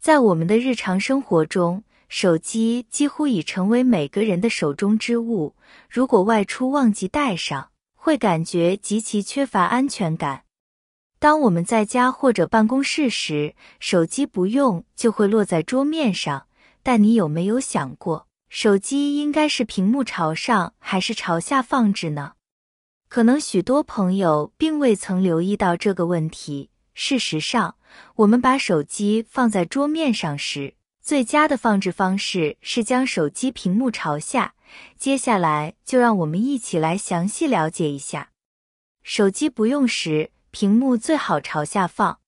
在我们的日常生活中，手机几乎已成为每个人的手中之物，如果外出忘记带上，会感觉极其缺乏安全感。当我们在家或者办公室时，手机不用就会落在桌面上，但你有没有想过，手机应该是屏幕朝上还是朝下放置呢？可能许多朋友并未曾留意到这个问题。事实上，我们把手机放在桌面上时，最佳的放置方式是将手机屏幕朝下。接下来就让我们一起来详细了解一下。手机不用时，屏幕最好朝下放。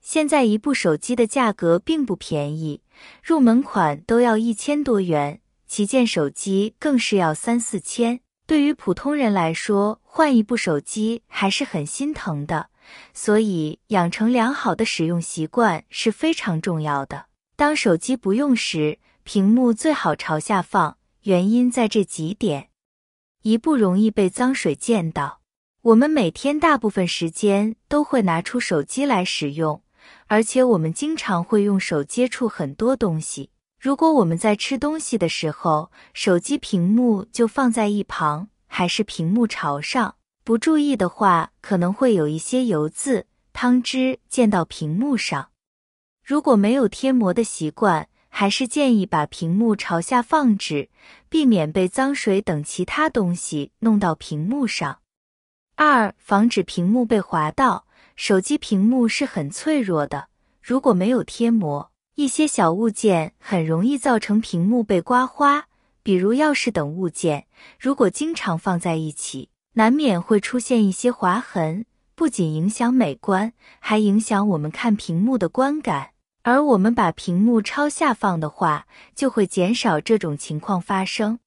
现在一部手机的价格并不便宜，入门款都要1000多元，旗舰手机更是要3、4千。对于普通人来说，换一部手机还是很心疼的，所以养成良好的使用习惯是非常重要的。当手机不用时，屏幕最好朝下放，原因在这几点：一，不容易被脏水溅到。我们每天大部分时间都会拿出手机来使用，而且我们经常会用手接触很多东西。如果我们在吃东西的时候，手机屏幕就放在一旁，还是屏幕朝上，不注意的话，可能会有一些油渍、汤汁溅到屏幕上。如果没有贴膜的习惯，还是建议把屏幕朝下放置，避免被脏水等其他东西弄到屏幕上。2，防止屏幕被划到。手机屏幕是很脆弱的，如果没有贴膜，一些小物件很容易造成屏幕被刮花，比如钥匙等物件，如果经常放在一起，难免会出现一些划痕，不仅影响美观，还影响我们看屏幕的观感。而我们把屏幕朝下放的话，就会减少这种情况发生。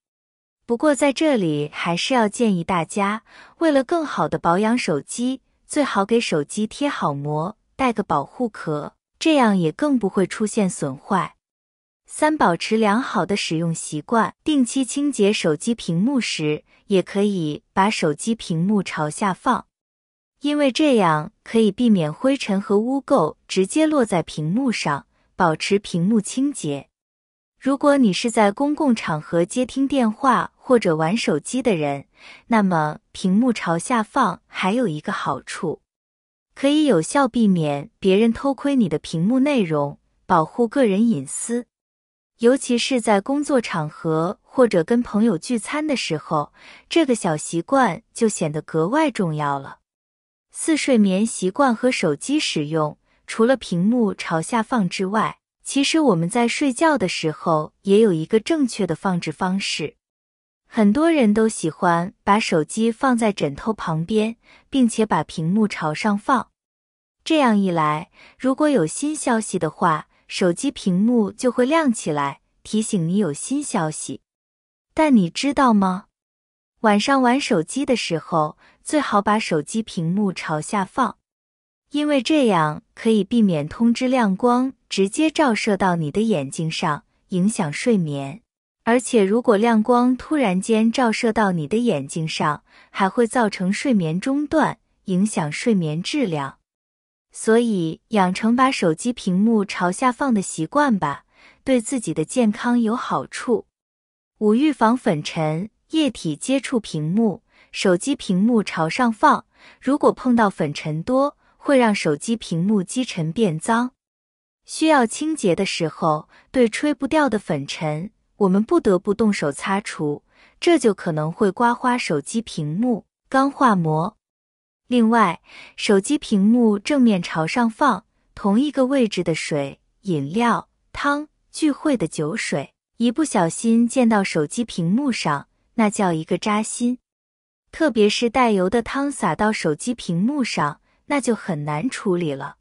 不过在这里还是要建议大家，为了更好的保养手机，最好给手机贴好膜，带个保护壳，这样也更不会出现损坏。3，保持良好的使用习惯，定期清洁手机屏幕时，也可以把手机屏幕朝下放，因为这样可以避免灰尘和污垢直接落在屏幕上，保持屏幕清洁。如果你是在公共场合接听电话或者玩手机的人，那么屏幕朝下放还有一个好处，可以有效避免别人偷窥你的屏幕内容，保护个人隐私。尤其是在工作场合或者跟朋友聚餐的时候，这个小习惯就显得格外重要了。4，睡眠习惯和手机使用，除了屏幕朝下放之外，其实我们在睡觉的时候也有一个正确的放置方式。很多人都喜欢把手机放在枕头旁边，并且把屏幕朝上放。这样一来，如果有新消息的话，手机屏幕就会亮起来，提醒你有新消息。但你知道吗？晚上玩手机的时候，最好把手机屏幕朝下放，因为这样可以避免通知亮光直接照射到你的眼睛上，影响睡眠。而且如果亮光突然间照射到你的眼睛上，还会造成睡眠中断，影响睡眠质量。所以养成把手机屏幕朝下放的习惯吧，对自己的健康有好处。5，预防粉尘、液体接触屏幕。手机屏幕朝上放，如果碰到粉尘多，会让手机屏幕积尘变脏。需要清洁的时候，对吹不掉的粉尘，我们不得不动手擦除，这就可能会刮花手机屏幕、钢化膜。另外，手机屏幕正面朝上放，同一个位置的水、饮料、汤、聚会的酒水，一不小心溅到手机屏幕上，那叫一个扎心。特别是带油的汤洒到手机屏幕上，那就很难处理了。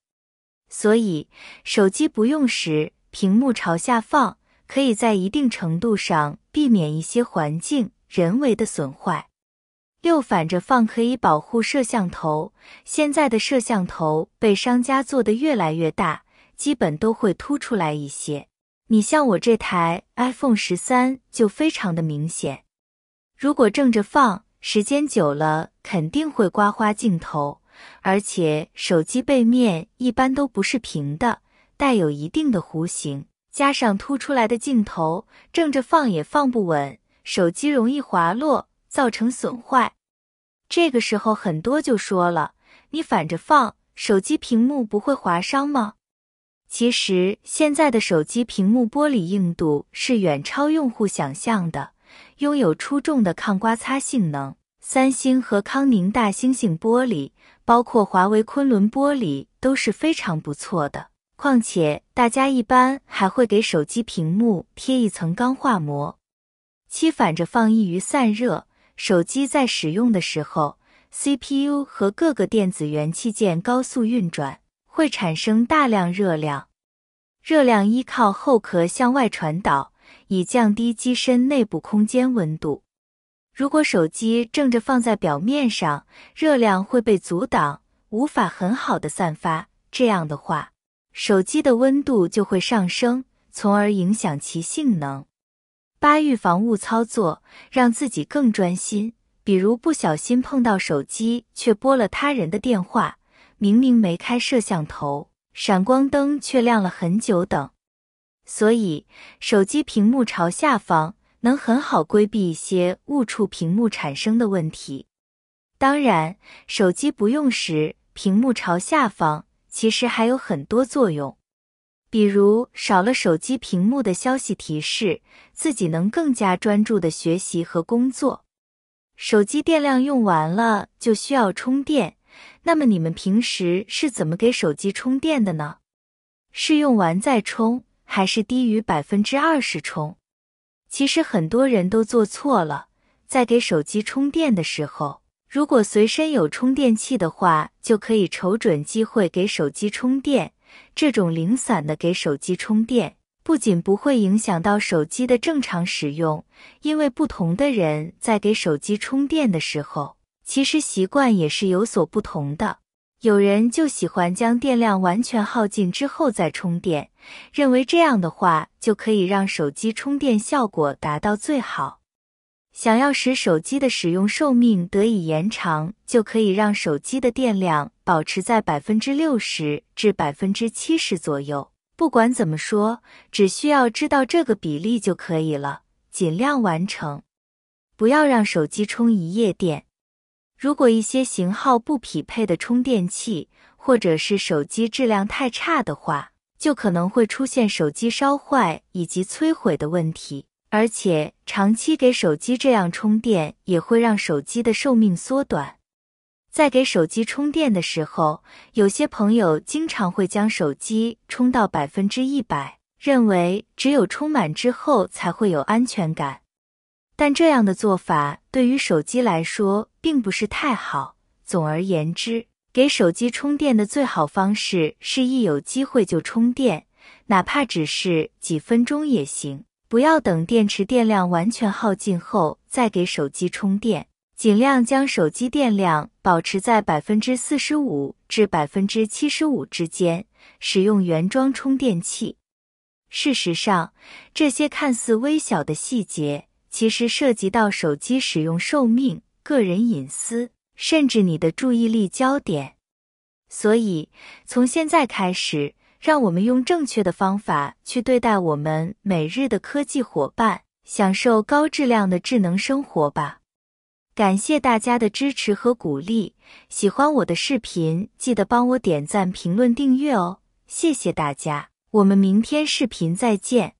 所以，手机不用时，屏幕朝下放，可以在一定程度上避免一些环境、人为的损坏。6，反着放可以保护摄像头。现在的摄像头被商家做得越来越大，基本都会凸出来一些。你像我这台 iPhone 13就非常的明显。如果正着放，时间久了肯定会刮花镜头，而且手机背面一般都不是平的，带有一定的弧形，加上凸出来的镜头，正着放也放不稳，手机容易滑落，造成损坏。这个时候很多就说了，你反着放，手机屏幕不会划伤吗？其实现在的手机屏幕玻璃硬度是远超用户想象的，拥有出众的抗刮擦性能。三星和康宁大猩猩玻璃，包括华为昆仑玻璃都是非常不错的。况且大家一般还会给手机屏幕贴一层钢化膜。七反着放易于散热，手机在使用的时候 CPU 和各个电子元器件高速运转，会产生大量热量。热量依靠后壳向外传导，以降低机身内部空间温度。如果手机正着放在表面上，热量会被阻挡，无法很好的散发，这样的话，手机的温度就会上升，从而影响其性能。八预防误操作，让自己更专心，比如不小心碰到手机却拨了他人的电话，明明没开摄像头，闪光灯却亮了很久等。所以，手机屏幕朝下方能很好规避一些误触屏幕产生的问题。当然，手机不用时，屏幕朝下方其实还有很多作用。比如少了手机屏幕的消息提示，自己能更加专注的学习和工作。手机电量用完了就需要充电，那么你们平时是怎么给手机充电的呢？是用完再充，还是低于 20% 充？其实很多人都做错了，在给手机充电的时候，如果随身有充电器的话，就可以瞅准机会给手机充电。这种零散的给手机充电，不仅不会影响到手机的正常使用，因为不同的人在给手机充电的时候，其实习惯也是有所不同的。有人就喜欢将电量完全耗尽之后再充电，认为这样的话就可以让手机充电效果达到最好。想要使手机的使用寿命得以延长，就可以让手机的电量保持在 60% 至 70% 左右。不管怎么说，只需要知道这个比例就可以了，尽量完成。不要让手机充一夜电。如果一些型号不匹配的充电器，或者是手机质量太差的话，就可能会出现手机烧坏以及摧毁的问题。而且长期给手机这样充电，也会让手机的寿命缩短。在给手机充电的时候，有些朋友经常会将手机充到 100%， 认为只有充满之后才会有安全感。但这样的做法对于手机来说并不是太好。总而言之，给手机充电的最好方式是一有机会就充电，哪怕只是几分钟也行。不要等电池电量完全耗尽后再给手机充电，尽量将手机电量保持在 45% 至 75% 之间，使用原装充电器。事实上，这些看似微小的细节，其实涉及到手机使用寿命、个人隐私，甚至你的注意力焦点。所以，从现在开始，让我们用正确的方法去对待我们每日的科技伙伴，享受高质量的智能生活吧。感谢大家的支持和鼓励，喜欢我的视频，记得帮我点赞、评论、订阅哦。谢谢大家，我们明天视频再见。